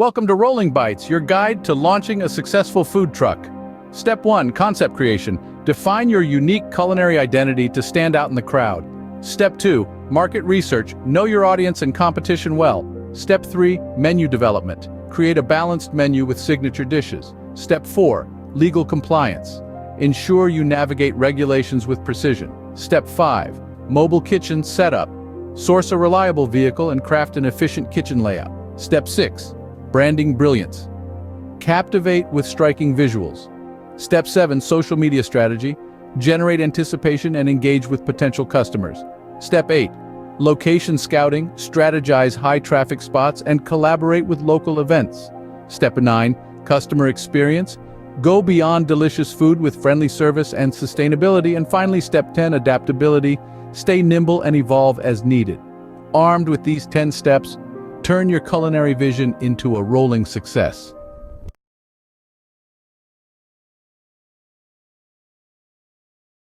Welcome to Rolling Bites, your guide to launching a successful food truck. Step 1. Concept creation. Define your unique culinary identity to stand out in the crowd. Step 2. Market research. Know your audience and competition well. Step 3. Menu development. Create a balanced menu with signature dishes. Step 4. Legal compliance. Ensure you navigate regulations with precision. Step 5. Mobile kitchen setup. Source a reliable vehicle and craft an efficient kitchen layout. Step 6. Branding brilliance. Captivate with striking visuals. Step 7. Social media strategy. Generate anticipation and engage with potential customers. Step 8. Location scouting. Strategize high-traffic spots and collaborate with local events. Step 9. Customer experience. Go beyond delicious food with friendly service and sustainability. And finally, Step 10. Adaptability. Stay nimble and evolve as needed. Armed with these 10 steps, turn your culinary vision into a rolling success.